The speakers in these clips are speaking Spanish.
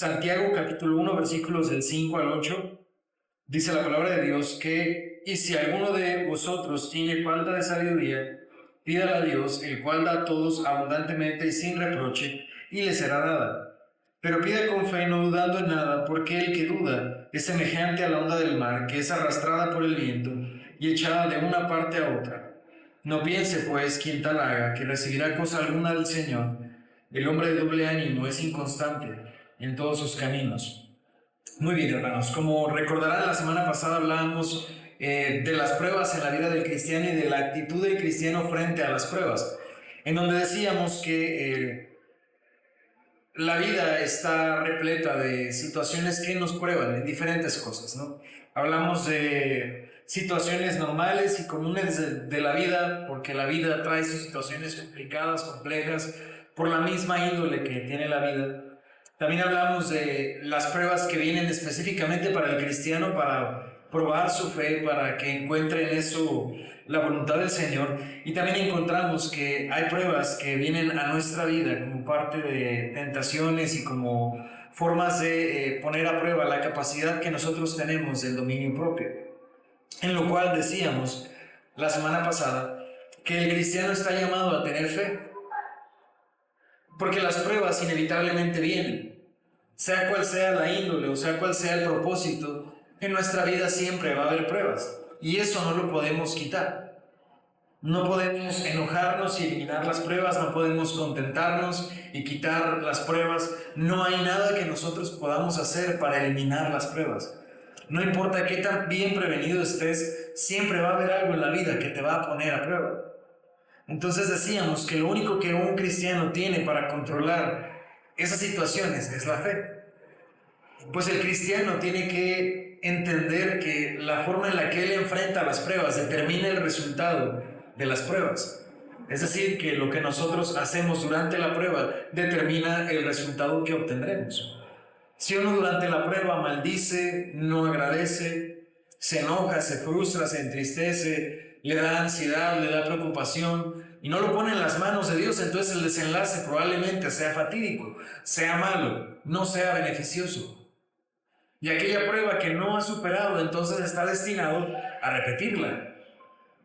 Santiago capítulo 1 versículos del 5 al 8, dice la palabra de Dios que, y si alguno de vosotros tiene falta de sabiduría, pídala a Dios, el cual da a todos abundantemente y sin reproche, y le será dada. Pero pida con fe, no dudando en nada, porque el que duda es semejante a la onda del mar, que es arrastrada por el viento y echada de una parte a otra. No piense, pues, quien tal haga, que recibirá cosa alguna del Señor. El hombre de doble ánimo es inconstante en todos sus caminos. Muy bien, hermanos, como recordarán, la semana pasada hablábamos de las pruebas en la vida del cristiano y de la actitud del cristiano frente a las pruebas, en donde decíamos que la vida está repleta de situaciones que nos prueban en diferentes cosas, ¿no? Hablamos de situaciones normales y comunes de la vida, porque la vida trae sus situaciones complicadas, complejas, por la misma índole que tiene la vida. También hablamos de las pruebas que vienen específicamente para el cristiano, para probar su fe, para que encuentre en eso la voluntad del Señor. Y también encontramos que hay pruebas que vienen a nuestra vida como parte de tentaciones y como formas de poner a prueba la capacidad que nosotros tenemos del dominio propio. En lo cual decíamos la semana pasada que el cristiano está llamado a tener fe, porque las pruebas inevitablemente vienen. Sea cual sea la índole o sea cual sea el propósito, en nuestra vida siempre va a haber pruebas. Y eso no lo podemos quitar. No podemos enojarnos y eliminar las pruebas, no podemos contentarnos y quitar las pruebas. No hay nada que nosotros podamos hacer para eliminar las pruebas. No importa qué tan bien prevenido estés, siempre va a haber algo en la vida que te va a poner a prueba. Entonces decíamos que lo único que un cristiano tiene para controlar esas situaciones es la fe. Pues el cristiano tiene que entender que la forma en la que él enfrenta las pruebas determina el resultado de las pruebas. Es decir, que lo que nosotros hacemos durante la prueba determina el resultado que obtendremos. Si uno durante la prueba maldice, no agradece, se enoja, se frustra, se entristece, le da ansiedad, le da preocupación y no lo pone en las manos de Dios, entonces el desenlace probablemente sea fatídico, sea malo, no sea beneficioso. Y aquella prueba que no ha superado, entonces está destinado a repetirla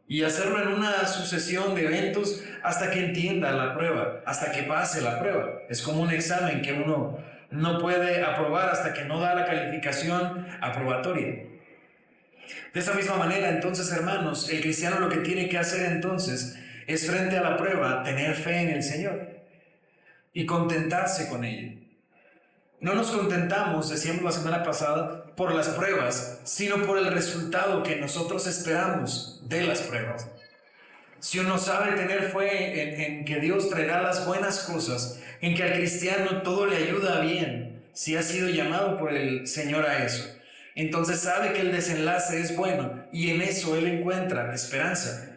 y hacerlo en una sucesión de eventos hasta que entienda la prueba, hasta que pase la prueba. Es como un examen que uno no puede aprobar hasta que no da la calificación aprobatoria. De esa misma manera, entonces, hermanos, el cristiano lo que tiene que hacer entonces es, frente a la prueba, tener fe en el Señor y contentarse con ella. No nos contentamos, decíamos la semana pasada, por las pruebas, sino por el resultado que nosotros esperamos de las pruebas. Si uno sabe tener fe en que Dios traerá las buenas cosas, en que al cristiano todo le ayuda bien, si ha sido llamado por el Señor a eso, entonces sabe que el desenlace es bueno y en eso él encuentra esperanza.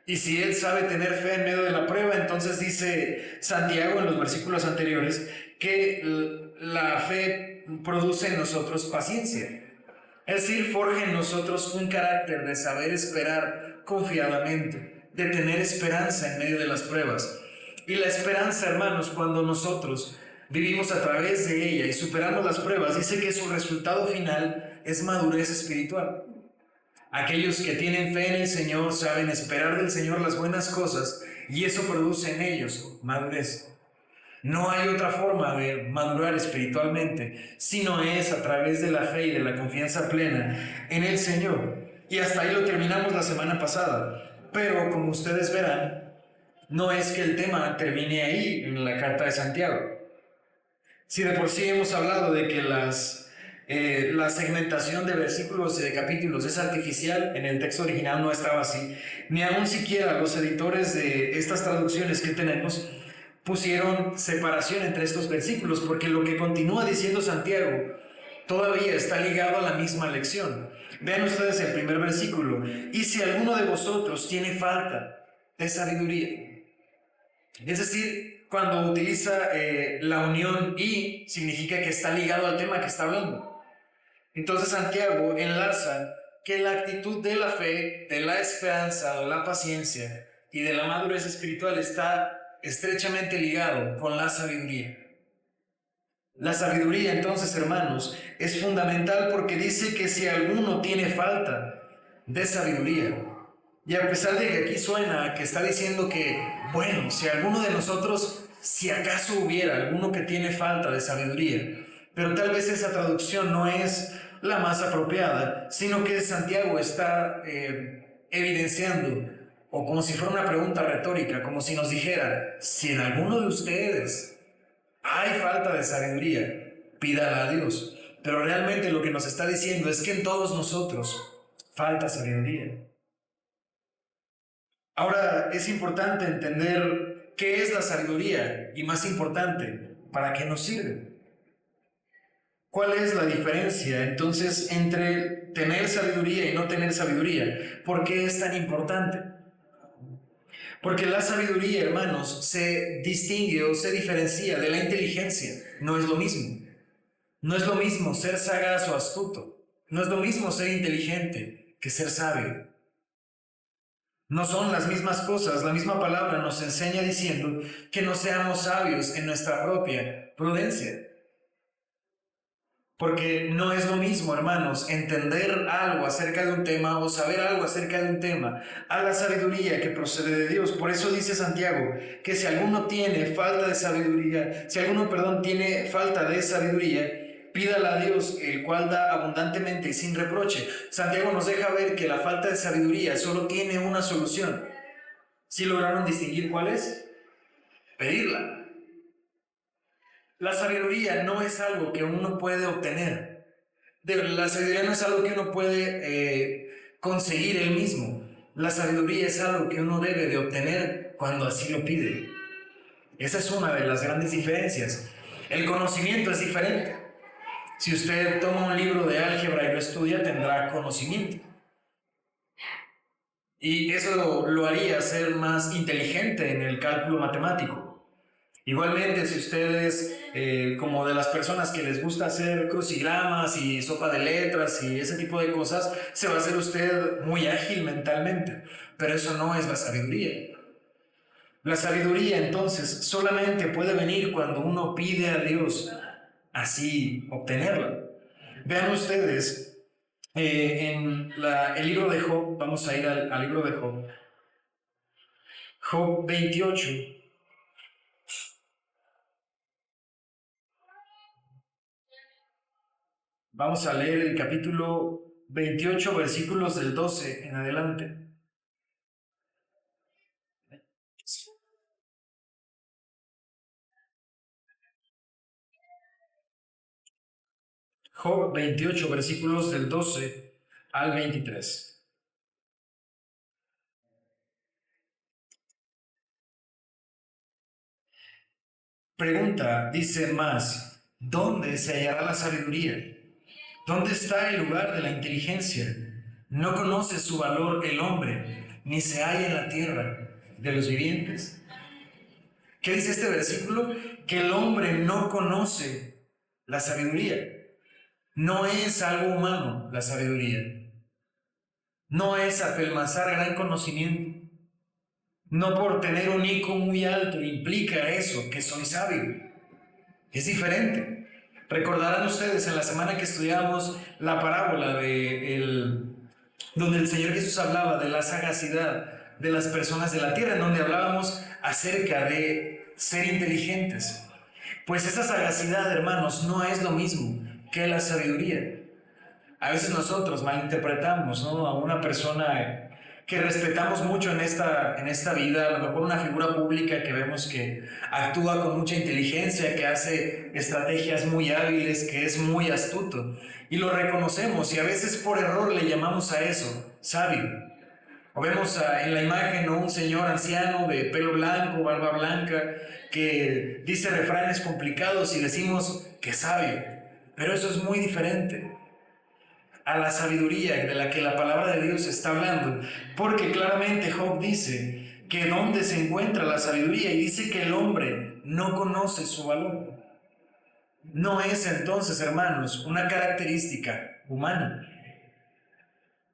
Y si él sabe tener fe en medio de la prueba, entonces dice Santiago en los versículos anteriores que la fe produce en nosotros paciencia. Es decir, forja en nosotros un carácter de saber esperar confiadamente, de tener esperanza en medio de las pruebas. Y la esperanza, hermanos, cuando nosotros vivimos a través de ella y superamos las pruebas, dice que su resultado final es madurez espiritual. Aquellos que tienen fe en el Señor saben esperar del Señor las buenas cosas y eso produce en ellos madurez. No hay otra forma de madurar espiritualmente, sino es a través de la fe y de la confianza plena en el Señor. Y hasta ahí lo terminamos la semana pasada. Pero como ustedes verán, no es que el tema termine ahí en la carta de Santiago. Si de por sí hemos hablado de que la segmentación de versículos y de capítulos es artificial, en el texto original no estaba así, ni aún siquiera los editores de estas traducciones que tenemos pusieron separación entre estos versículos, porque lo que continúa diciendo Santiago todavía está ligado a la misma lección. Vean ustedes el primer versículo: y si alguno de vosotros tiene falta de sabiduría. Es decir, cuando utiliza la unión y, significa que está ligado al tema que está hablando. Entonces Santiago enlaza que la actitud de la fe, de la esperanza, de la paciencia y de la madurez espiritual está estrechamente ligado con la sabiduría. La sabiduría, entonces, hermanos, es fundamental porque dice que si alguno tiene falta de sabiduría, y a pesar de que aquí suena que está diciendo que, bueno, si alguno de nosotros, si acaso hubiera alguno que tiene falta de sabiduría, pero tal vez esa traducción no es la más apropiada, sino que Santiago está evidenciando, o como si fuera una pregunta retórica, como si nos dijera, si en alguno de ustedes hay falta de sabiduría, pídala a Dios. Pero realmente lo que nos está diciendo es que en todos nosotros falta sabiduría. Ahora es importante entender qué es la sabiduría y, más importante, para qué nos sirve. ¿Cuál es la diferencia entonces entre tener sabiduría y no tener sabiduría? ¿Por qué es tan importante? Porque la sabiduría, hermanos, se distingue o se diferencia de la inteligencia. No es lo mismo. No es lo mismo ser sagaz o astuto. No es lo mismo ser inteligente que ser sabio. No son las mismas cosas. La misma palabra nos enseña diciendo que no seamos sabios en nuestra propia prudencia. Porque no es lo mismo, hermanos, entender algo acerca de un tema o saber algo acerca de un tema a la sabiduría que procede de Dios. Por eso dice Santiago que si alguno tiene falta de sabiduría, tiene falta de sabiduría, pídala a Dios, el cual da abundantemente y sin reproche. Santiago nos deja ver que la falta de sabiduría solo tiene una solución. ¿Sí lograron distinguir cuál es? Pedirla. La sabiduría no es algo que uno puede obtener. La sabiduría no es algo que uno puede conseguir él mismo. La sabiduría es algo que uno debe de obtener cuando así lo pide. Esa es una de las grandes diferencias. El conocimiento es diferente. Si usted toma un libro de álgebra y lo estudia, tendrá conocimiento. Y eso lo haría ser más inteligente en el cálculo matemático. Igualmente, si ustedes, como de las personas que les gusta hacer crucigramas y sopa de letras y ese tipo de cosas, se va a hacer usted muy ágil mentalmente, pero eso no es la sabiduría. La sabiduría, entonces, solamente puede venir cuando uno pide a Dios así obtenerla. Vean ustedes, el libro de Job, vamos a ir al libro de Job, Job 28. Vamos a leer el capítulo 28, versículos del 12 en adelante. Job 28, versículos del 12 al 23. Pregunta, dice más, ¿dónde se hallará la sabiduría? ¿Dónde está el lugar de la inteligencia? ¿No conoce su valor el hombre, ni se halla en la tierra de los vivientes? ¿Qué dice este versículo? Que el hombre no conoce la sabiduría. No es algo humano la sabiduría. No es apelmazar gran conocimiento. No por tener un IQ muy alto implica eso, que soy sabio. Es diferente. Recordarán ustedes en la semana que estudiamos la parábola donde el Señor Jesús hablaba de la sagacidad de las personas de la tierra, en donde hablábamos acerca de ser inteligentes. Pues esa sagacidad, hermanos, no es lo mismo que la sabiduría. A veces nosotros malinterpretamos, ¿no?, a una persona que respetamos mucho en esta vida, a lo mejor una figura pública que vemos que actúa con mucha inteligencia, que hace estrategias muy hábiles, que es muy astuto, y lo reconocemos, y a veces por error le llamamos a eso sabio. O vemos en la imagen a un señor anciano de pelo blanco, barba blanca, que dice refranes complicados y decimos que es sabio, pero eso es muy diferente a la sabiduría de la que la palabra de Dios está hablando, porque claramente Job dice que dónde se encuentra la sabiduría, y dice que el hombre no conoce su valor. No es entonces, hermanos, una característica humana.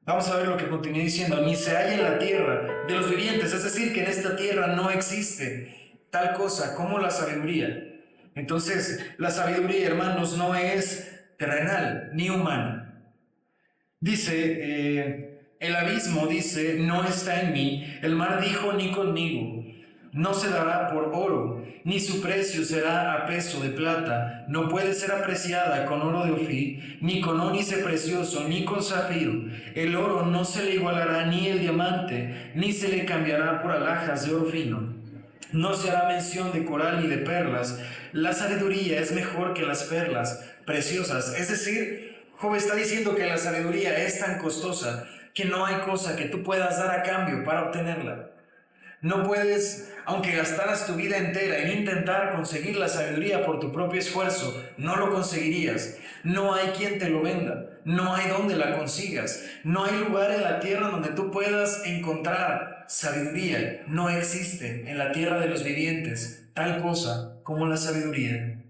Vamos a ver lo que continúa diciendo: ni se halla en la tierra de los vivientes, es decir, que en esta tierra no existe tal cosa como la sabiduría. Entonces, la sabiduría, hermanos, no es terrenal ni humana. Dice, el abismo dice, no está en mí, el mar dijo, ni conmigo. No se dará por oro, ni su precio será a peso de plata. No puede ser apreciada con oro de Ofir, ni con ónice precioso, ni con zafiro. El oro no se le igualará, ni el diamante, ni se le cambiará por alhajas de oro fino. No se hará mención de coral ni de perlas. La sabiduría es mejor que las perlas preciosas. Es decir, Job está diciendo que la sabiduría es tan costosa que no hay cosa que tú puedas dar a cambio para obtenerla. No puedes, aunque gastaras tu vida entera en intentar conseguir la sabiduría por tu propio esfuerzo, no lo conseguirías. No hay quien te lo venda, no hay donde la consigas, no hay lugar en la tierra donde tú puedas encontrar sabiduría. No existe en la tierra de los vivientes tal cosa como la sabiduría.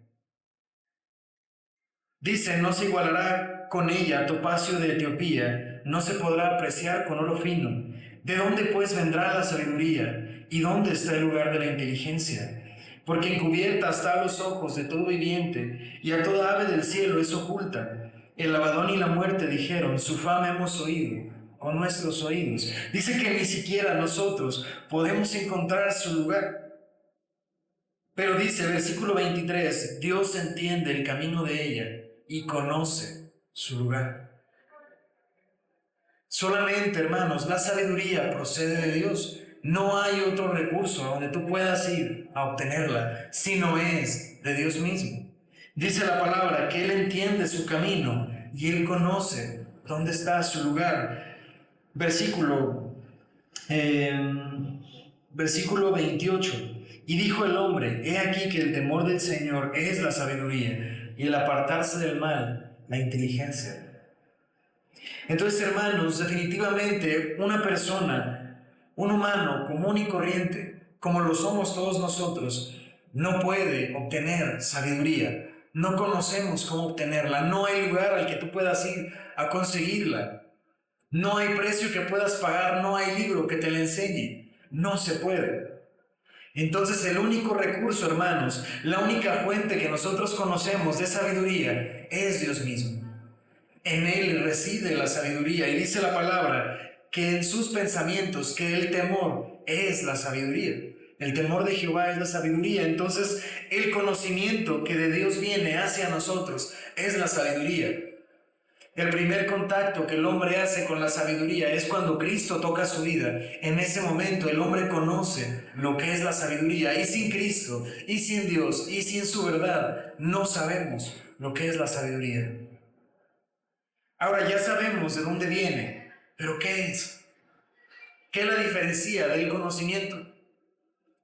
Dice, no se igualará con ella topacio de Etiopía, no se podrá apreciar con oro fino. ¿De dónde pues vendrá la sabiduría? ¿Y dónde está el lugar de la inteligencia? Porque encubierta está a los ojos de todo viviente, y a toda ave del cielo es oculta. El Abadón y la muerte dijeron, su fama hemos oído con nuestros oídos. Dice que ni siquiera nosotros podemos encontrar su lugar. Pero dice, versículo 23, Dios entiende el camino de ella y conoce su lugar. Solamente, hermanos, la sabiduría procede de Dios. No hay otro recurso a donde tú puedas ir a obtenerla, sino es de Dios mismo. Dice la palabra que Él entiende su camino y Él conoce dónde está su lugar. Versículo 28. Y dijo el hombre, he aquí que el temor del Señor es la sabiduría, y el apartarse del mal, la inteligencia. Entonces, hermanos, definitivamente una persona, un humano común y corriente, como lo somos todos nosotros, no puede obtener sabiduría. No conocemos cómo obtenerla. No hay lugar al que tú puedas ir a conseguirla. No hay precio que puedas pagar, no hay libro que te la enseñe. No se puede. Entonces el único recurso, hermanos, la única fuente que nosotros conocemos de sabiduría es Dios mismo. En Él reside la sabiduría y dice la palabra que en sus pensamientos, que el temor es la sabiduría. El temor de Jehová es la sabiduría. Entonces el conocimiento que de Dios viene hacia nosotros es la sabiduría. El primer contacto que el hombre hace con la sabiduría es cuando Cristo toca su vida. En ese momento el hombre conoce lo que es la sabiduría. Y sin Cristo, y sin Dios, y sin su verdad, no sabemos lo que es la sabiduría. Ahora ya sabemos de dónde viene, pero ¿qué es? ¿Qué la diferencia del conocimiento?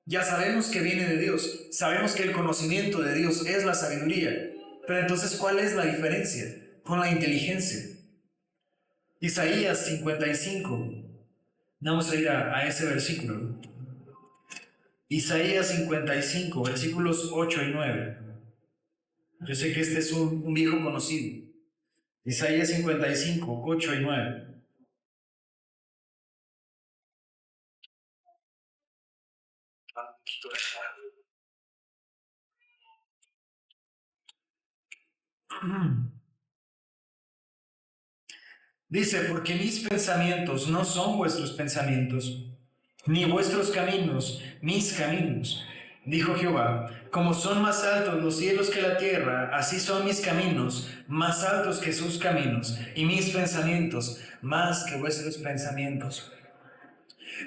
Ya sabemos que viene de Dios. Sabemos que el conocimiento de Dios es la sabiduría. Pero entonces, ¿cuál es la diferencia con la inteligencia? Isaías 55. Vamos a ir a ese versículo. Isaías 55, versículos 8 y 9. Yo sé que este es un viejo conocido. Isaías 55, 8 y 9. Dice, porque mis pensamientos no son vuestros pensamientos, ni vuestros caminos, mis caminos, dijo Jehová. Como son más altos los cielos que la tierra, así son mis caminos, más altos que sus caminos, y mis pensamientos, más que vuestros pensamientos.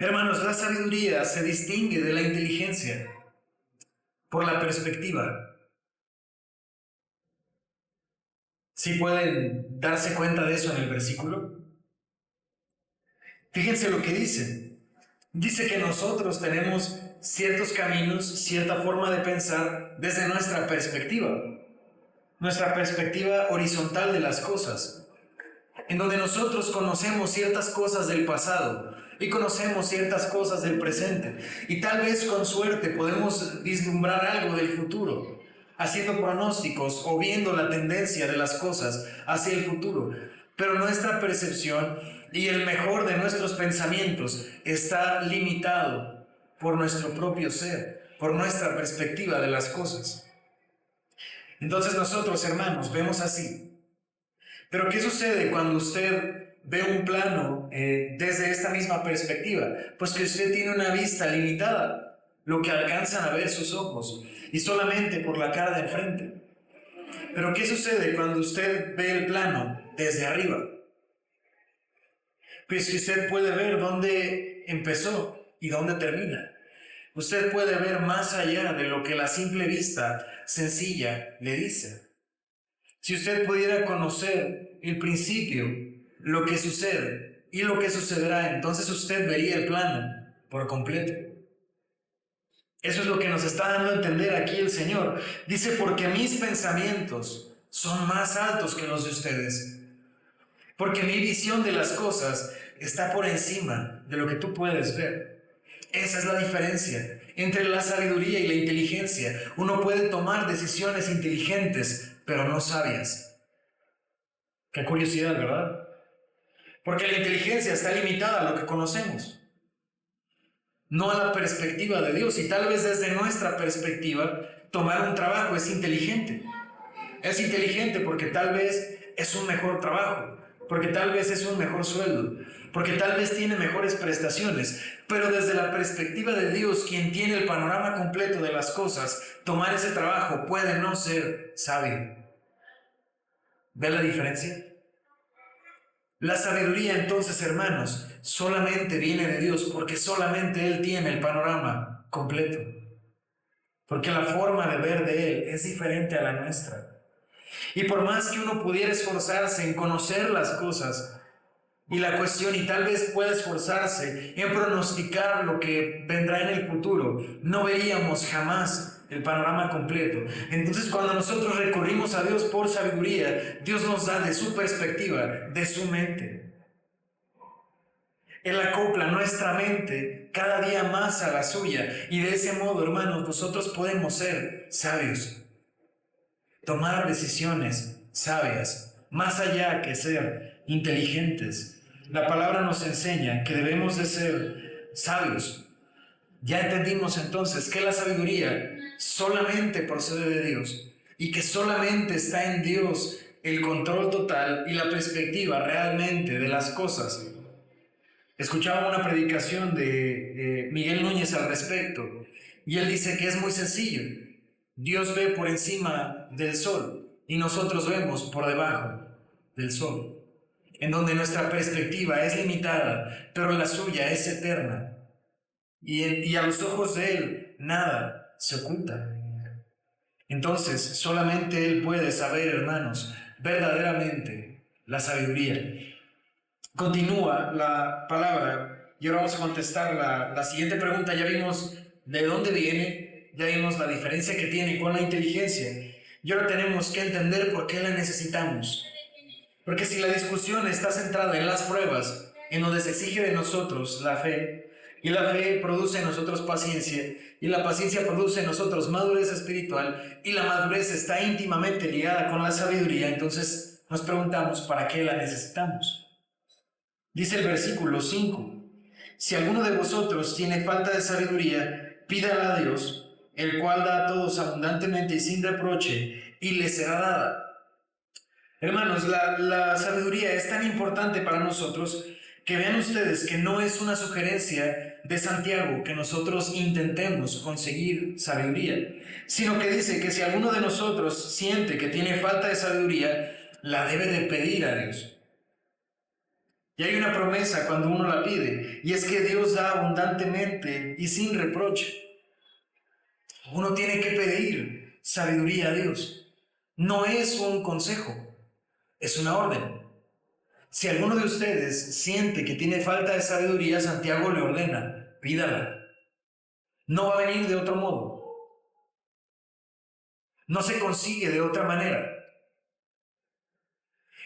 Hermanos, la sabiduría se distingue de la inteligencia por la perspectiva. ¿Sí pueden darse cuenta de eso en el versículo? Fíjense lo que dice. Dice que nosotros tenemos ciertos caminos, cierta forma de pensar desde nuestra perspectiva horizontal de las cosas, en donde nosotros conocemos ciertas cosas del pasado y conocemos ciertas cosas del presente, y tal vez con suerte podemos vislumbrar algo del futuro, haciendo pronósticos o viendo la tendencia de las cosas hacia el futuro. Pero nuestra percepción y el mejor de nuestros pensamientos está limitado por nuestro propio ser, por nuestra perspectiva de las cosas. Entonces nosotros, hermanos, vemos así. Pero ¿qué sucede cuando usted ve un plano desde esta misma perspectiva? Pues que usted tiene una vista limitada, lo que alcanzan a ver sus ojos, y solamente por la cara de enfrente. Pero ¿qué sucede cuando usted ve el plano desde arriba? Pues que usted puede ver dónde empezó y dónde termina. Usted puede ver más allá de lo que la simple vista sencilla le dice. Si usted pudiera conocer el principio, lo que sucede y lo que sucederá, entonces usted vería el plano por completo. Eso es lo que nos está dando a entender aquí el Señor. Dice, porque mis pensamientos son más altos que los de ustedes. Porque mi visión de las cosas está por encima de lo que tú puedes ver. Esa es la diferencia entre la sabiduría y la inteligencia. Uno puede tomar decisiones inteligentes, pero no sabias. Qué curiosidad, ¿verdad? Porque la inteligencia está limitada a lo que conocemos, no a la perspectiva de Dios. Y tal vez desde nuestra perspectiva, tomar un trabajo es inteligente. Es inteligente porque tal vez es un mejor trabajo, porque tal vez es un mejor sueldo, porque tal vez tiene mejores prestaciones. Pero desde la perspectiva de Dios, quien tiene el panorama completo de las cosas, tomar ese trabajo puede no ser sabio. ¿Ve la diferencia? La sabiduría, entonces, hermanos, solamente viene de Dios, porque solamente Él tiene el panorama completo. Porque la forma de ver de Él es diferente a la nuestra. Y por más que uno pudiera esforzarse en conocer las cosas y la cuestión, y tal vez pueda esforzarse en pronosticar lo que vendrá en el futuro, no veríamos jamás el panorama completo. Entonces, cuando nosotros recurrimos a Dios por sabiduría, Dios nos da de su perspectiva, de su mente. Él acopla nuestra mente cada día más a la suya, y de ese modo, hermanos, nosotros podemos ser sabios, tomar decisiones sabias, más allá que ser inteligentes. La palabra nos enseña que debemos de ser sabios. Ya entendimos entonces que la sabiduría solamente procede de Dios y que solamente está en Dios el control total y la perspectiva realmente de las cosas. Escuchaba una predicación de Miguel Núñez al respecto, y él dice que es muy sencillo. Dios ve por encima del sol y nosotros vemos por debajo del sol, en donde nuestra perspectiva es limitada, pero la suya es eterna. Y a los ojos de Él nada se oculta. Entonces, solamente Él puede saber, hermanos, verdaderamente la sabiduría. Continúa la palabra y ahora vamos a contestar la siguiente pregunta. Ya vimos de dónde viene, ya vimos la diferencia que tiene con la inteligencia, y ahora tenemos que entender por qué la necesitamos. Porque si la discusión está centrada en las pruebas, en donde se exige de nosotros la fe, y la fe produce en nosotros paciencia, y la paciencia produce en nosotros madurez espiritual, y la madurez está íntimamente ligada con la sabiduría, entonces nos preguntamos, ¿para qué la necesitamos? Dice el versículo 5, si alguno de vosotros tiene falta de sabiduría, pídala a Dios, el cual da a todos abundantemente y sin reproche, y le será dada. Hermanos, la sabiduría es tan importante para nosotros que vean ustedes que no es una sugerencia de Santiago que nosotros intentemos conseguir sabiduría, sino que dice que si alguno de nosotros siente que tiene falta de sabiduría, la debe de pedir a Dios. Y hay una promesa cuando uno la pide, y es que Dios da abundantemente y sin reproche. Uno tiene que pedir sabiduría a Dios. No es un consejo, es una orden. Si alguno de ustedes siente que tiene falta de sabiduría, Santiago le ordena, pídala. No va a venir de otro modo. No se consigue de otra manera.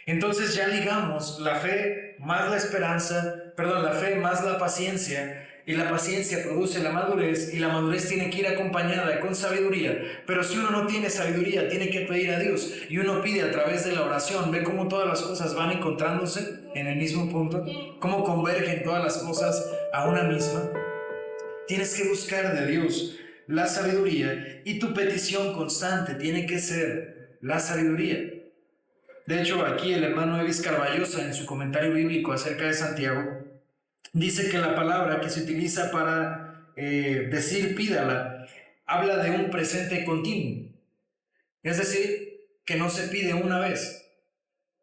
Entonces ya ligamos la fe más la esperanza, la fe más la paciencia, y la paciencia produce la madurez, y la madurez tiene que ir acompañada con sabiduría. Pero si uno no tiene sabiduría, tiene que pedir a Dios, y uno pide a través de la oración. Ve cómo todas las cosas van encontrándose en el mismo punto, cómo convergen todas las cosas a una misma. Tienes que buscar de Dios la sabiduría, y tu petición constante tiene que ser la sabiduría. De hecho, aquí el hermano Evis Carballosa, en su comentario bíblico acerca de Santiago, dice que la palabra que se utiliza para decir pídala, habla de un presente continuo. Es decir, que no se pide una vez,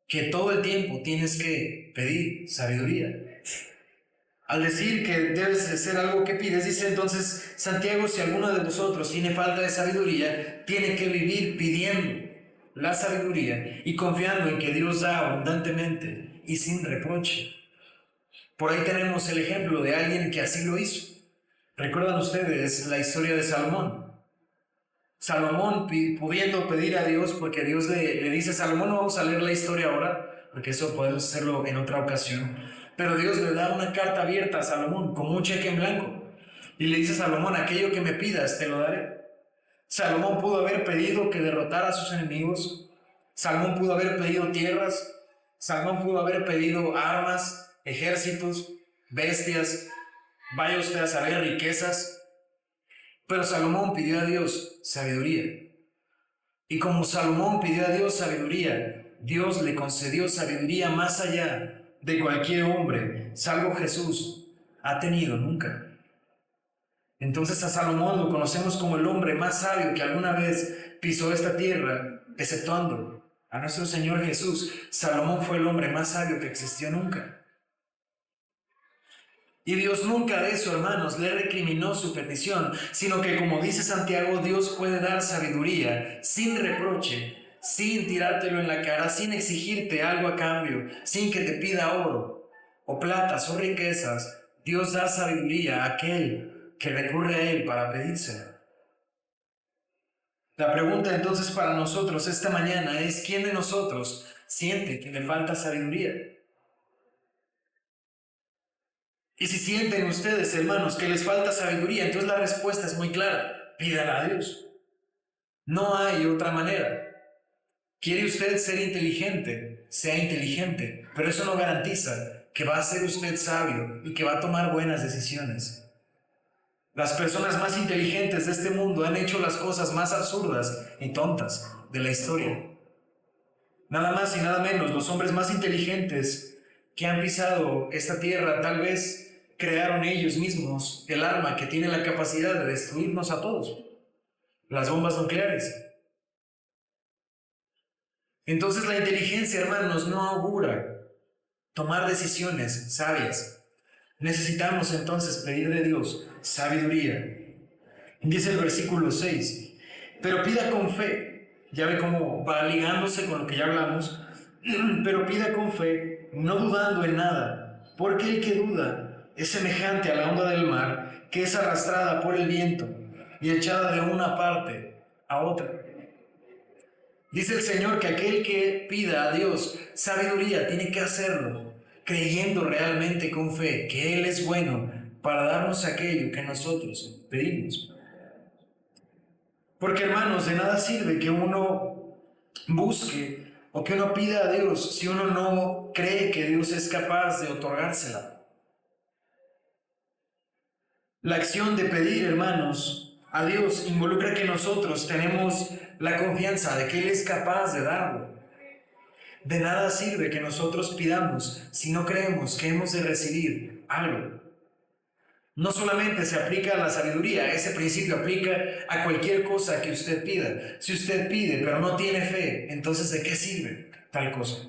que todo el tiempo tienes que pedir sabiduría. Al decir que debes de ser algo que pides, dice entonces Santiago, si alguno de vosotros tiene falta de sabiduría, tiene que vivir pidiendo la sabiduría y confiando en que Dios da abundantemente y sin reproche. Por ahí tenemos el ejemplo de alguien que así lo hizo. ¿Recuerdan ustedes la historia de Salomón? Salomón pudiendo pedir a Dios, porque Dios le dice a Salomón, no vamos a leer la historia ahora, porque eso podemos hacerlo en otra ocasión, pero Dios le da una carta abierta a Salomón, con un cheque en blanco, y le dice a Salomón, aquello que me pidas te lo daré. Salomón pudo haber pedido que derrotara a sus enemigos, Salomón pudo haber pedido tierras, Salomón pudo haber pedido armas, ejércitos, bestias, vaya usted a saber, riquezas. Pero Salomón pidió a Dios sabiduría. Y como Salomón pidió a Dios sabiduría, Dios le concedió sabiduría más allá de cualquier hombre, salvo Jesús, ha tenido nunca. Entonces a Salomón lo conocemos como el hombre más sabio que alguna vez pisó esta tierra, exceptuando a nuestro Señor Jesús. Salomón fue el hombre más sabio que existió nunca. Y Dios nunca de eso, hermanos, le recriminó su petición, sino que, como dice Santiago, Dios puede dar sabiduría sin reproche, sin tirártelo en la cara, sin exigirte algo a cambio, sin que te pida oro o platas o riquezas. Dios da sabiduría a aquel que recurre a Él para pedírsela. La pregunta entonces para nosotros esta mañana es, ¿quién de nosotros siente que le falta sabiduría? Y si sienten ustedes, hermanos, que les falta sabiduría, entonces la respuesta es muy clara: pídala a Dios. No hay otra manera. ¿Quiere usted ser inteligente? Sea inteligente, pero eso no garantiza que va a ser usted sabio y que va a tomar buenas decisiones. Las personas más inteligentes de este mundo han hecho las cosas más absurdas y tontas de la historia. Nada más y nada menos, los hombres más inteligentes que han pisado esta tierra tal vez crearon ellos mismos el arma que tiene la capacidad de destruirnos a todos, las bombas nucleares. Entonces la inteligencia, hermanos, no augura tomar decisiones sabias. Necesitamos entonces pedir de Dios sabiduría. Dice el versículo 6, pero pida con fe. Ya ve cómo va ligándose con lo que ya hablamos. Pero pida con fe, no dudando en nada, porque el que duda es semejante a la onda del mar, que es arrastrada por el viento y echada de una parte a otra. Dice el Señor que aquel que pida a Dios sabiduría tiene que hacerlo, creyendo realmente con fe que Él es bueno para darnos aquello que nosotros pedimos. Porque, hermanos, de nada sirve que uno busque o que uno pida a Dios si uno no cree que Dios es capaz de otorgársela. La acción de pedir, hermanos, a Dios involucra que nosotros tenemos la confianza de que Él es capaz de darlo. De nada sirve que nosotros pidamos si no creemos que hemos de recibir algo. No solamente se aplica a la sabiduría, ese principio aplica a cualquier cosa que usted pida. Si usted pide pero no tiene fe, entonces ¿de qué sirve tal cosa?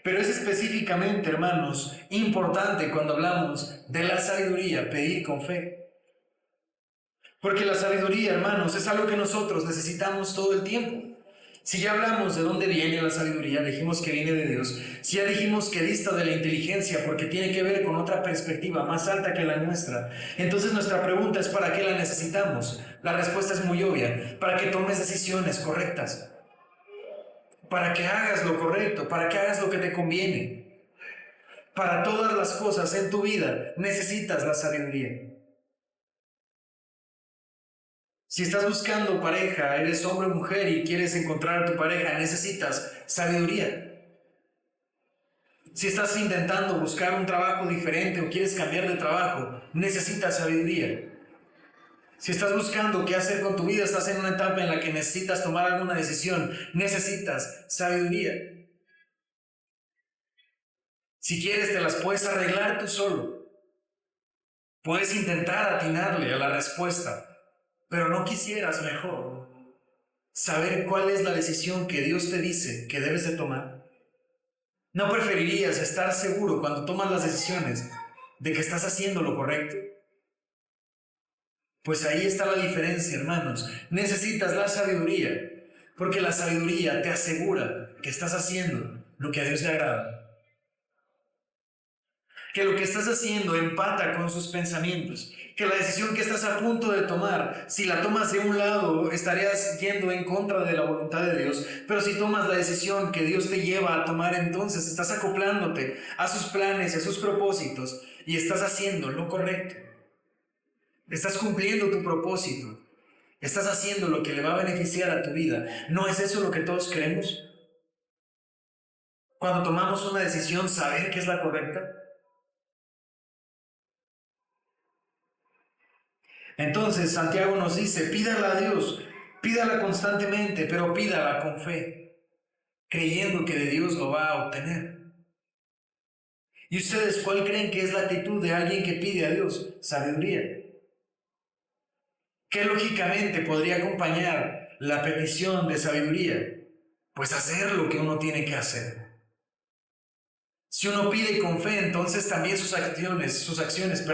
Pero es específicamente, hermanos, importante cuando hablamos de la sabiduría, pedir con fe. Porque la sabiduría, hermanos, es algo que nosotros necesitamos todo el tiempo. Si ya hablamos de dónde viene la sabiduría, dijimos que viene de Dios. Si ya dijimos que dista de la inteligencia porque tiene que ver con otra perspectiva más alta que la nuestra, entonces nuestra pregunta es: ¿para qué la necesitamos? La respuesta es muy obvia: para que tomes decisiones correctas, para que hagas lo correcto, para que hagas lo que te conviene. Para todas las cosas en tu vida necesitas la sabiduría. Si estás buscando pareja, eres hombre o mujer y quieres encontrar a tu pareja, necesitas sabiduría. Si estás intentando buscar un trabajo diferente o quieres cambiar de trabajo, necesitas sabiduría. Si estás buscando qué hacer con tu vida, estás en una etapa en la que necesitas tomar alguna decisión, necesitas sabiduría. Si quieres, te las puedes arreglar tú solo. Puedes intentar atinarle a la respuesta, pero ¿no quisieras mejor saber cuál es la decisión que Dios te dice que debes de tomar? ¿No preferirías estar seguro cuando tomas las decisiones de que estás haciendo lo correcto? Pues ahí está la diferencia, hermanos. Necesitas la sabiduría, porque la sabiduría te asegura que estás haciendo lo que a Dios le agrada. Que lo que estás haciendo empata con sus pensamientos, que la decisión que estás a punto de tomar, si la tomas de un lado, estarías yendo en contra de la voluntad de Dios, pero si tomas la decisión que Dios te lleva a tomar, entonces estás acoplándote a sus planes, a sus propósitos, y estás haciendo lo correcto. Estás cumpliendo tu propósito, estás haciendo lo que le va a beneficiar a tu vida. ¿No es eso lo que todos queremos? Cuando tomamos una decisión, saber que es la correcta. Entonces Santiago nos dice, pídala a Dios, pídala constantemente, pero pídala con fe, creyendo que de Dios lo va a obtener. ¿Y ustedes cuál creen que es la actitud de alguien que pide a Dios? Sabiduría. ¿Qué lógicamente podría acompañar la petición de sabiduría? Pues hacer lo que uno tiene que hacer. Si uno pide con fe, entonces también sus acciones,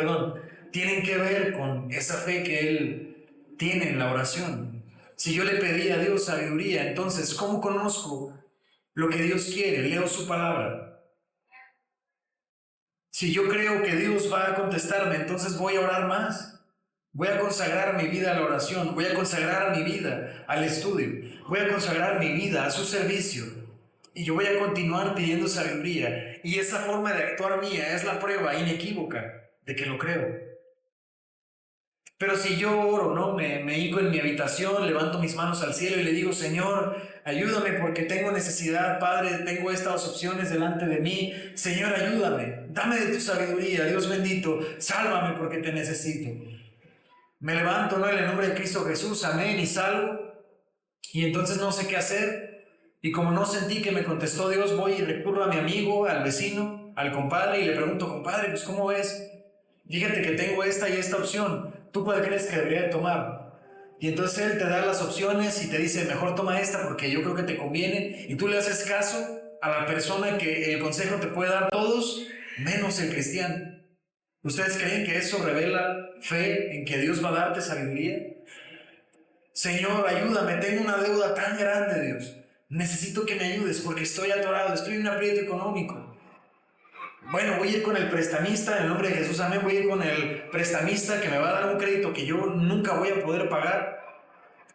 tienen que ver con esa fe que él tiene en la oración. Si yo le pedí a Dios sabiduría, entonces, ¿cómo conozco lo que Dios quiere? Leo su palabra. Si yo creo que Dios va a contestarme, entonces voy a orar más. Voy a consagrar mi vida a la oración, voy a consagrar mi vida al estudio, voy a consagrar mi vida a su servicio. Y yo voy a continuar pidiendo sabiduría. Y esa forma de actuar mía es la prueba inequívoca de que lo creo. Pero si yo oro, ¿no? Me hinco en mi habitación, levanto mis manos al cielo y le digo, Señor, ayúdame porque tengo necesidad, Padre, tengo estas opciones delante de mí. Señor, ayúdame, dame de tu sabiduría, Dios bendito, sálvame porque te necesito. Me levanto, ¿no? En el nombre de Cristo Jesús, amén, y salgo. Y entonces no sé qué hacer. Y como no sentí que me contestó Dios, voy y recurro a mi amigo, al vecino, al compadre, y le pregunto, compadre, pues ¿cómo ves? Fíjate que tengo esta y esta opción. ¿Tú cuál crees que debería de tomar? Y entonces él te da las opciones y te dice, mejor toma esta porque yo creo que te conviene. Y tú le haces caso a la persona que el consejo te puede dar, todos menos el cristiano. ¿Ustedes creen que eso revela fe en que Dios va a darte sabiduría? Señor, ayúdame, tengo una deuda tan grande, Dios. Necesito que me ayudes porque estoy atorado, estoy en un aprieto económico. Bueno, voy a ir con el prestamista, en el nombre de Jesús, amén. Voy a ir con el prestamista que me va a dar un crédito que yo nunca voy a poder pagar,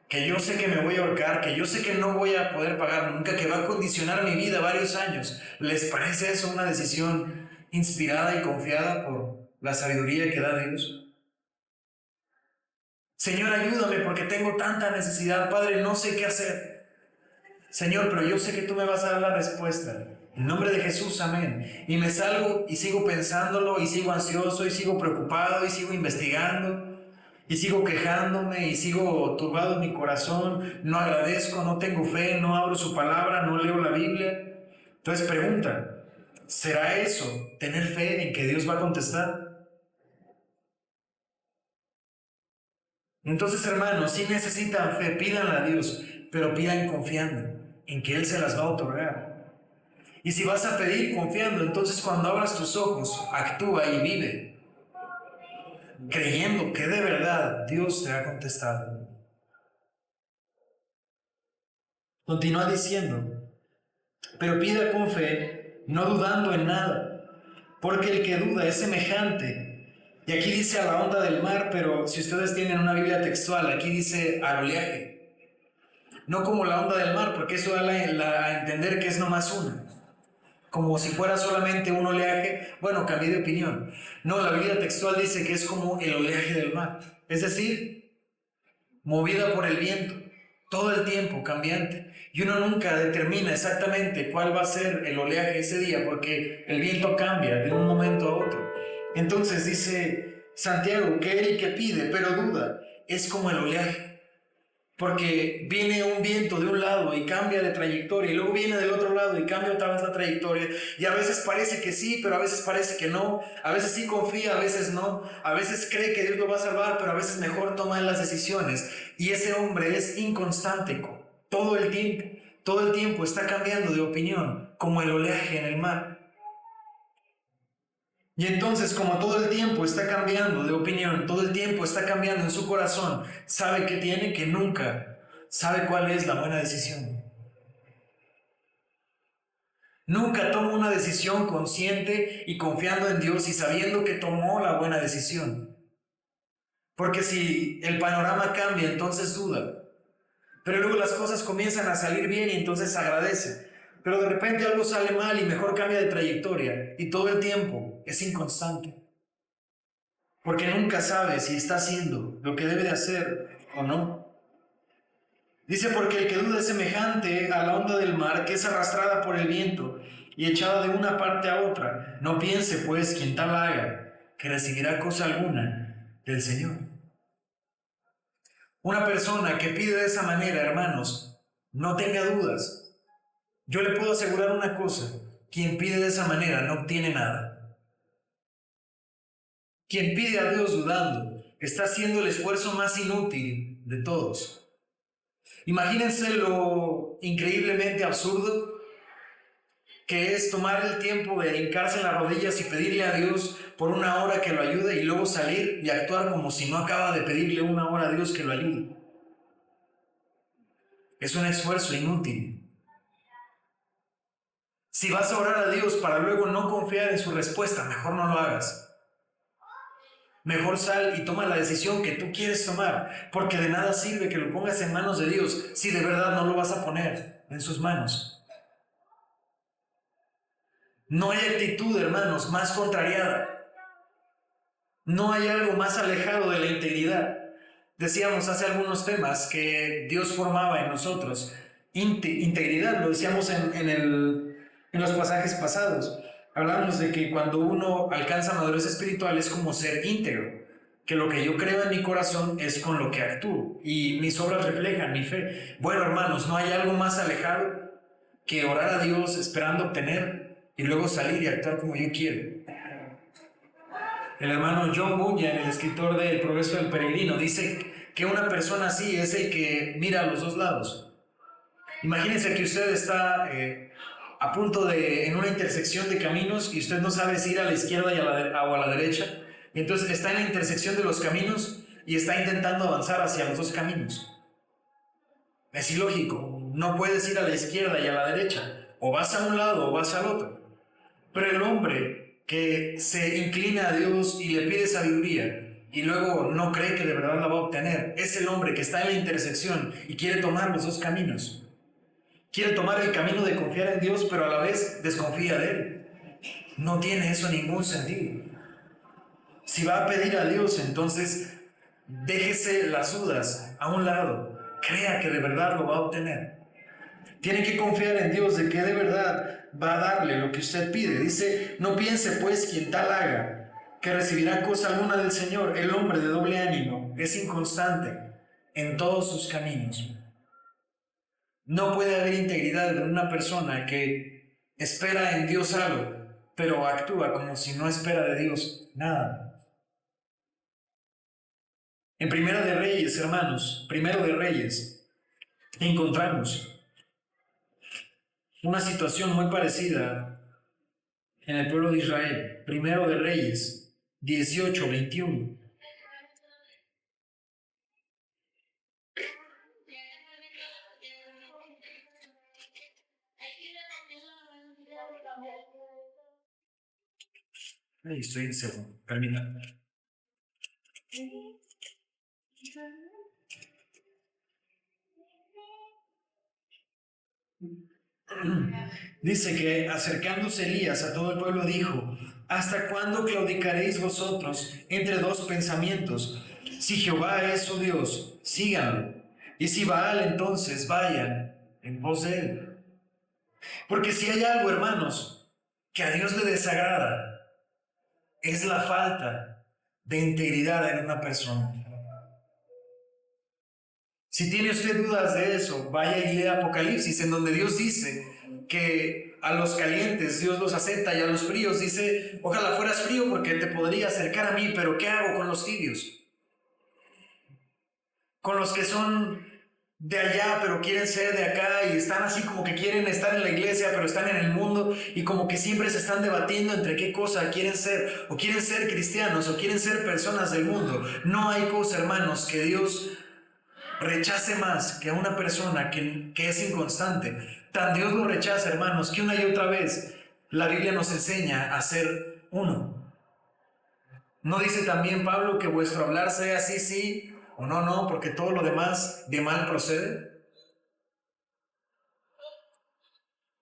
que yo sé que me voy a ahorcar, que yo sé que no voy a poder pagar nunca, que va a condicionar mi vida varios años. ¿Les parece eso una decisión inspirada y confiada por la sabiduría que da Dios? Señor, ayúdame porque tengo tanta necesidad. Padre, no sé qué hacer. Señor, pero yo sé que tú me vas a dar la respuesta. En nombre de Jesús, amén. Y me salgo y sigo pensándolo y sigo ansioso y sigo preocupado y sigo investigando y sigo quejándome y sigo turbado en mi corazón. No agradezco, no tengo fe, no abro su palabra, no leo la Biblia. Entonces pregunta, ¿será eso tener fe en que Dios va a contestar? Entonces, hermanos, si necesitan fe, pídanla a Dios, pero pidan confiando en que Él se las va a otorgar. Y si vas a pedir confiando, entonces cuando abras tus ojos, actúa y vive, creyendo que de verdad Dios te ha contestado. Continúa diciendo, pero pida con fe, no dudando en nada, porque el que duda es semejante. Y aquí dice a la onda del mar, pero si ustedes tienen una Biblia textual, aquí dice al oleaje. No como la onda del mar, porque eso da a entender que es nomás una. Como si fuera solamente un oleaje. Bueno, cambié de opinión. No, la Biblia textual dice que es como el oleaje del mar. Es decir, movida por el viento, todo el tiempo cambiante. Y uno nunca determina exactamente cuál va a ser el oleaje ese día, porque el viento cambia de un momento a otro. Entonces dice Santiago que el que pide, pero duda, es como el oleaje. Porque viene un viento de un lado y cambia de trayectoria, y luego viene del otro lado y cambia otra vez la trayectoria, y a veces parece que sí, pero a veces parece que no, a veces sí confía, a veces no, a veces cree que Dios lo va a salvar, pero a veces mejor toma las decisiones. Y ese hombre es inconstante todo el tiempo está cambiando de opinión, como el oleaje en el mar. Y entonces, como todo el tiempo está cambiando de opinión, todo el tiempo está cambiando en su corazón, sabe que tiene que nunca sabe cuál es la buena decisión. Nunca toma una decisión consciente y confiando en Dios y sabiendo que tomó la buena decisión. Porque si el panorama cambia, entonces duda. Pero luego las cosas comienzan a salir bien y entonces agradece. Pero de repente algo sale mal y mejor cambia de trayectoria, y todo el tiempo es inconstante. Porque nunca sabe si está haciendo lo que debe de hacer o no. Dice, porque el que duda es semejante a la onda del mar, que es arrastrada por el viento y echada de una parte a otra. No piense pues quien tal haga, que recibirá cosa alguna del Señor. Una persona que pide de esa manera, hermanos, no tenga dudas. Yo le puedo asegurar una cosa: quien pide de esa manera no obtiene nada. Quien pide a Dios dudando está haciendo el esfuerzo más inútil de todos. Imagínense lo increíblemente absurdo que es tomar el tiempo de hincarse en las rodillas y pedirle a Dios por una hora que lo ayude, y luego salir y actuar como si no acaba de pedirle una hora a Dios que lo ayude. Es un esfuerzo inútil. Si vas a orar a Dios para luego no confiar en su respuesta, mejor no lo hagas. Mejor sal y toma la decisión que tú quieres tomar, porque de nada sirve que lo pongas en manos de Dios si de verdad no lo vas a poner en sus manos. No hay actitud, hermanos, más contrariada. No hay algo más alejado de la integridad. Decíamos hace algunos temas que Dios formaba en nosotros integridad, lo decíamos en los pasajes pasados. Hablábamos de que cuando uno alcanza madurez espiritual es como ser íntegro, que lo que yo creo en mi corazón es con lo que actúo y mis obras reflejan mi fe. Bueno, hermanos, no hay algo más alejado que orar a Dios esperando obtener y luego salir y actuar como yo quiero. El hermano John Bunyan, el escritor de El progreso del peregrino, dice que una persona así es el que mira a los dos lados. Imagínense que usted está a punto de, en una intersección de caminos, y usted no sabe si ir a la izquierda o a la derecha, y entonces está en la intersección de los caminos y está intentando avanzar hacia los dos caminos. Es ilógico, no puedes ir a la izquierda y a la derecha, o vas a un lado o vas al otro. Pero el hombre que se inclina a Dios y le pide sabiduría y luego no cree que de verdad la va a obtener, es el hombre que está en la intersección y quiere tomar los dos caminos. Quiere tomar el camino de confiar en Dios, pero a la vez desconfía de Él. No tiene eso ningún sentido. Si va a pedir a Dios, entonces déjese las dudas a un lado. Crea que de verdad lo va a obtener. Tiene que confiar en Dios de que de verdad va a darle lo que usted pide. Dice, no piense pues quien tal haga, que recibirá cosa alguna del Señor. El hombre de doble ánimo es inconstante en todos sus caminos. No puede haber integridad en una persona que espera en Dios algo, pero actúa como si no espera de Dios nada. En Primero de Reyes, hermanos, Primero de Reyes, encontramos una situación muy parecida en el pueblo de Israel. Primero de Reyes 18:21. Ahí estoy en segundo. Termina. Dice que acercándose Elías a todo el pueblo dijo, ¿hasta cuándo claudicaréis vosotros entre dos pensamientos? Si Jehová es su Dios, síganlo, y si Baal, entonces vayan en pos de él. Porque si hay algo, hermanos, que a Dios le desagrada, es la falta de integridad en una persona. Si tiene usted dudas de eso, vaya y lea Apocalipsis, en donde Dios dice que a los calientes Dios los acepta y a los fríos dice, ojalá fueras frío porque te podría acercar a mí, pero ¿qué hago con los tibios? Con los que son de allá pero quieren ser de acá y están así como que quieren estar en la iglesia pero están en el mundo y como que siempre se están debatiendo entre qué cosa quieren ser, o quieren ser cristianos o quieren ser personas del mundo. No hay cosa, hermanos, que Dios rechace más que a una persona que es inconstante. Tan Dios lo rechaza, hermanos, que una y otra vez la Biblia nos enseña a ser uno. ¿No dice también Pablo que vuestro hablar sea sí, sí, o no, no, porque todo lo demás de mal procede?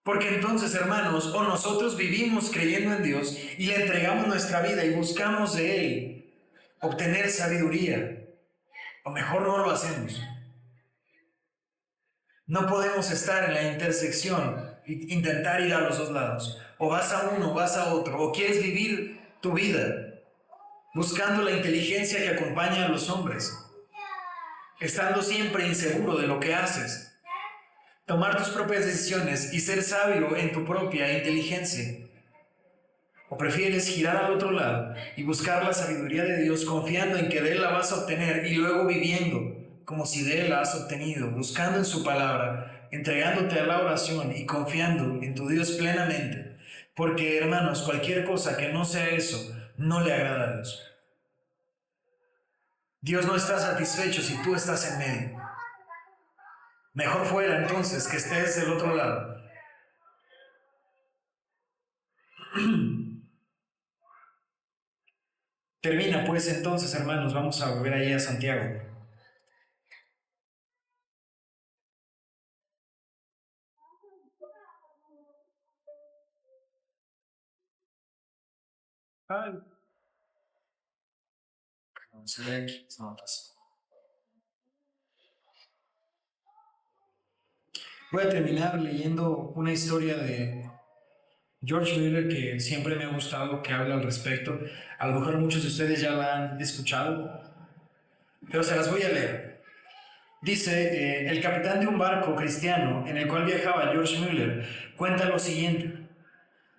Porque entonces, hermanos, o nosotros vivimos creyendo en Dios y le entregamos nuestra vida y buscamos de Él obtener sabiduría, o mejor no lo hacemos. No podemos estar en la intersección e intentar ir a los dos lados. O vas a uno, o vas a otro. O quieres vivir tu vida buscando la inteligencia que acompaña a los hombres, estando siempre inseguro de lo que haces. Tomar tus propias decisiones y ser sabio en tu propia inteligencia. ¿O prefieres girar al otro lado y buscar la sabiduría de Dios confiando en que de Él la vas a obtener y luego viviendo como si de Él la has obtenido, buscando en su palabra, entregándote a la oración y confiando en tu Dios plenamente? Porque, hermanos, cualquier cosa que no sea eso, no le agrada a Dios. Dios no está satisfecho si tú estás en medio. Mejor fuera entonces que estés del otro lado. Termina pues entonces, hermanos, vamos a volver ahí a Santiago. Vamos a ver aquí las notas. Voy a terminar leyendo una historia de George Miller que siempre me ha gustado, que habla al respecto. A lo mejor muchos de ustedes ya la han escuchado, pero se las voy a leer. Dice, el capitán de un barco cristiano en el cual viajaba George Miller cuenta lo siguiente.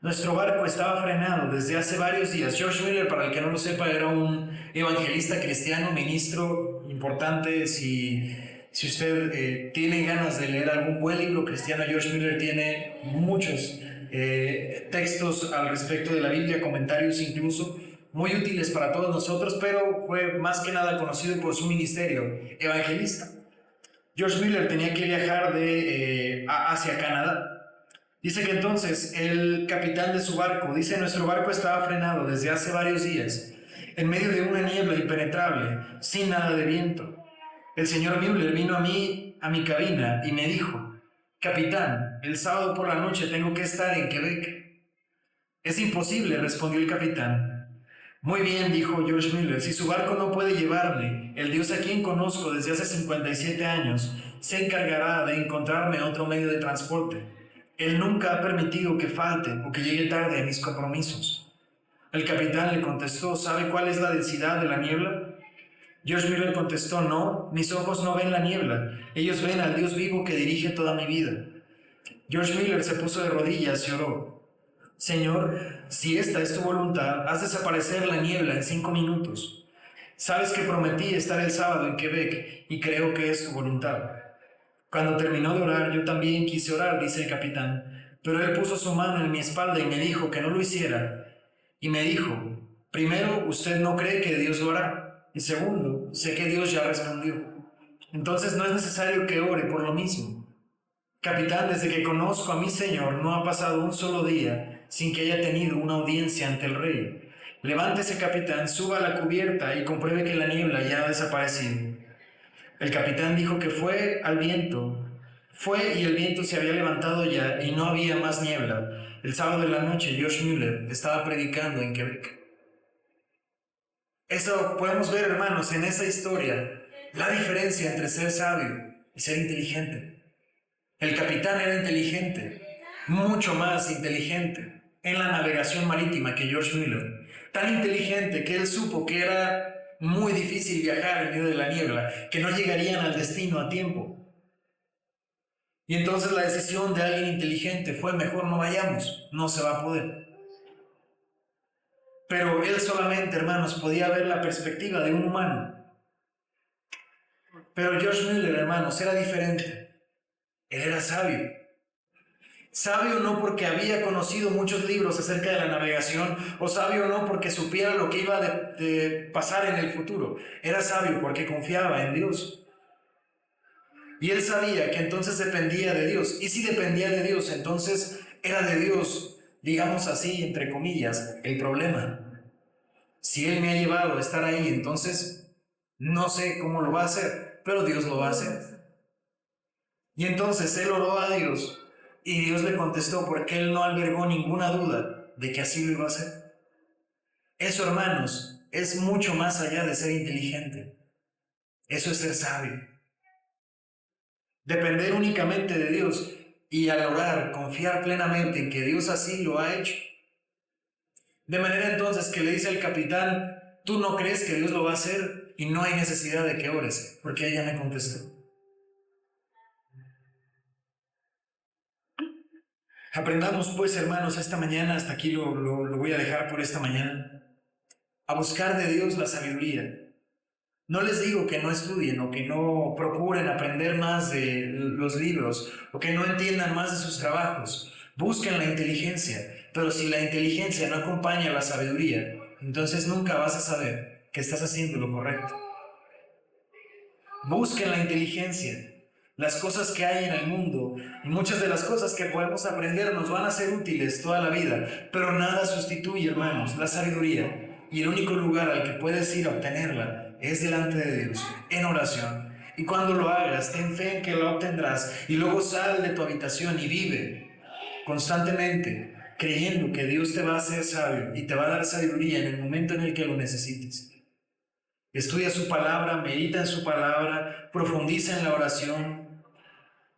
Nuestro barco estaba frenado desde hace varios días. George Miller, para el que no lo sepa, era un evangelista cristiano, ministro importante. Si usted tiene ganas de leer algún buen libro cristiano, George Miller tiene muchos textos al respecto de la Biblia, comentarios incluso, muy útiles para todos nosotros, pero fue más que nada conocido por su ministerio evangelista. George Miller tenía que viajar hacia Canadá. Dice que entonces el capitán de su barco, dice, nuestro barco estaba frenado desde hace varios días, en medio de una niebla impenetrable, sin nada de viento. El señor Müller vino a mi cabina y me dijo, capitán, el sábado por la noche tengo que estar en Quebec. Es imposible, respondió el capitán. Muy bien, dijo George Miller, si su barco no puede llevarme, el Dios a quien conozco desde hace 57 años se encargará de encontrarme otro medio de transporte. Él nunca ha permitido que falte o que llegue tarde a mis compromisos. El capitán le contestó, ¿sabe cuál es la densidad de la niebla? George Miller contestó, no, mis ojos no ven la niebla, ellos ven al Dios vivo que dirige toda mi vida. George Miller se puso de rodillas y oró. Señor, si esta es tu voluntad, haz desaparecer la niebla en 5 minutos. Sabes que prometí estar el sábado en Quebec y creo que es tu voluntad. Cuando terminó de orar, yo también quise orar, dice el capitán, pero él puso su mano en mi espalda y me dijo que no lo hiciera. Y me dijo, primero, usted no cree que Dios lo hará, y segundo, sé que Dios ya respondió. Entonces no es necesario que ore por lo mismo. Capitán, desde que conozco a mi Señor, no ha pasado un solo día sin que haya tenido una audiencia ante el rey. Levántese, capitán, suba a la cubierta y compruebe que la niebla ya ha desaparecido. El capitán dijo que fue al viento. Fue y el viento se había levantado ya y no había más niebla. El sábado de la noche, George Miller estaba predicando en Quebec. Eso podemos ver, hermanos, en esa historia, la diferencia entre ser sabio y ser inteligente. El capitán era inteligente, mucho más inteligente en la navegación marítima que George Miller. Tan inteligente que él supo que era muy difícil viajar en medio de la niebla, que no llegarían al destino a tiempo. Y entonces la decisión de alguien inteligente fue: mejor no vayamos, no se va a poder. Pero él solamente, hermanos, podía ver la perspectiva de un humano. Pero George Mueller, hermanos, era diferente. Él era sabio. Sabio no porque había conocido muchos libros acerca de la navegación, o sabio no porque supiera lo que iba de pasar en el futuro. Era sabio porque confiaba en Dios. Y él sabía que entonces dependía de Dios. Y si dependía de Dios, entonces era de Dios, digamos así, entre comillas, el problema. Si Él me ha llevado a estar ahí, entonces no sé cómo lo va a hacer, pero Dios lo va a hacer. Y entonces él oró a Dios y Dios le contestó, porque él no albergó ninguna duda de que así lo iba a hacer. Eso, hermanos, es mucho más allá de ser inteligente. Eso es ser sabio. Depender únicamente de Dios y al orar, confiar plenamente en que Dios así lo ha hecho. De manera entonces que le dice al capitán: tú no crees que Dios lo va a hacer y no hay necesidad de que ores, porque ella me contestó. Aprendamos pues, hermanos, esta mañana, hasta aquí lo voy a dejar por esta mañana, a buscar de Dios la sabiduría. No les digo que no estudien o que no procuren aprender más de los libros o que no entiendan más de sus trabajos. Busquen la inteligencia, pero si la inteligencia no acompaña a la sabiduría, entonces nunca vas a saber que estás haciendo lo correcto. Busquen la inteligencia. Las cosas que hay en el mundo y muchas de las cosas que podemos aprender nos van a ser útiles toda la vida, pero nada sustituye, hermanos, la sabiduría. Y el único lugar al que puedes ir a obtenerla es delante de Dios, en oración. Y cuando lo hagas, ten fe en que la obtendrás, y luego sal de tu habitación y vive constantemente creyendo que Dios te va a hacer sabio y te va a dar sabiduría en el momento en el que lo necesites. Estudia su palabra, medita en su palabra, profundiza en la oración,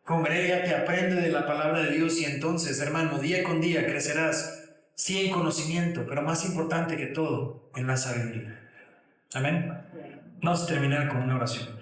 congrégate, aprende de la palabra de Dios, y entonces, hermano, día con día crecerás, sí, en conocimiento, pero más importante que todo, en la sabiduría. Amén. Vamos a terminar con una oración.